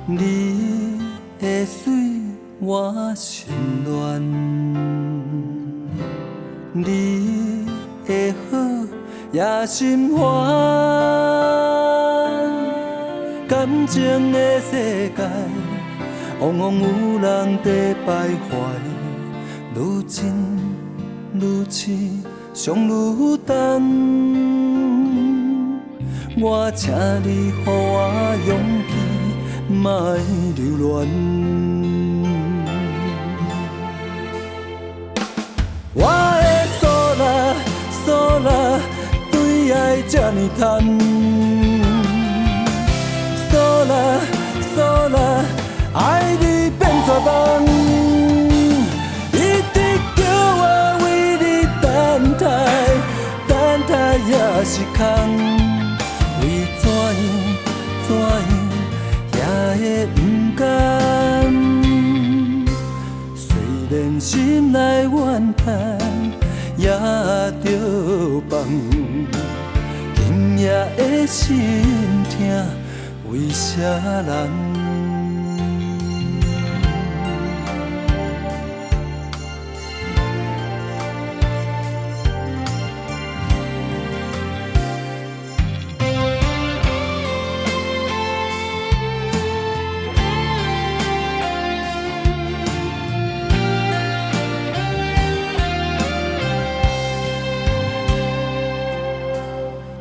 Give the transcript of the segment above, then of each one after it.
你的水我心乱，你的好也心烦。感情的世界，往往有人在徘徊，愈近愈痴，伤愈重。我请你予我勇气，莫留恋。我的索拉索拉，对爱这呢贪。索拉索拉，爱你变绝望，一直叫我为你等待，等待也是空。为怎样也会不甘？虽然心内怨叹，也着放。今夜的心痛，为啥人？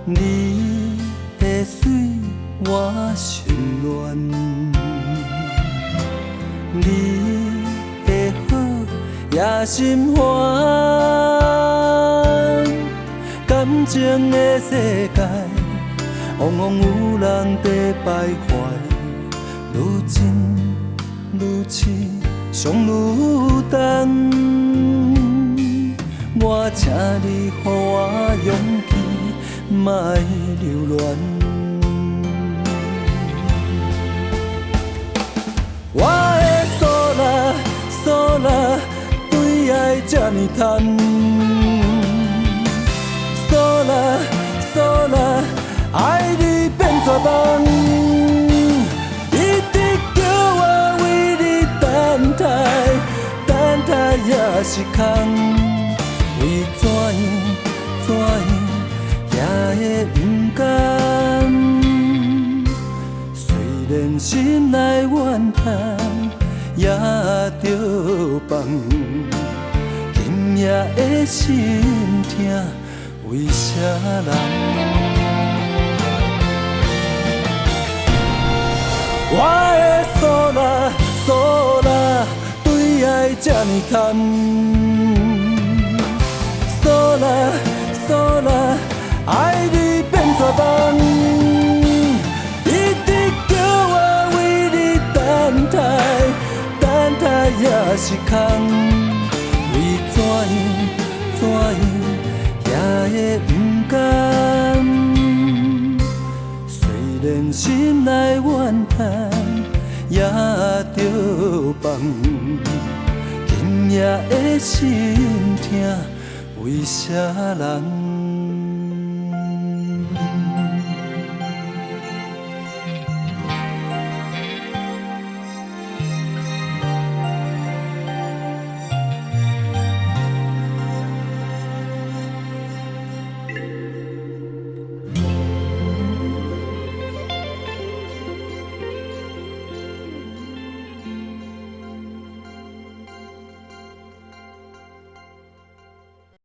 你的水我心乱，你的好也心烦。感情的世界，往往有人在徘徊，愈近愈痴，伤愈重。我请你予我勇气，莫留恋。我的索拉索拉，对爱这呢贪。索拉索拉，爱你变绝望，一直叫我为你等待，等待也是空。为怎样也会不甘？虽然心内怨叹，也着放。今夜的心痛，为啥人？我的索拉索拉，对爱这呢贪。索拉索拉，爱你变绝望，一直叫我为你等待，等待也是空。为怎样也会不甘？虽然心内怨叹，也着放。今夜的心痛，为啥人？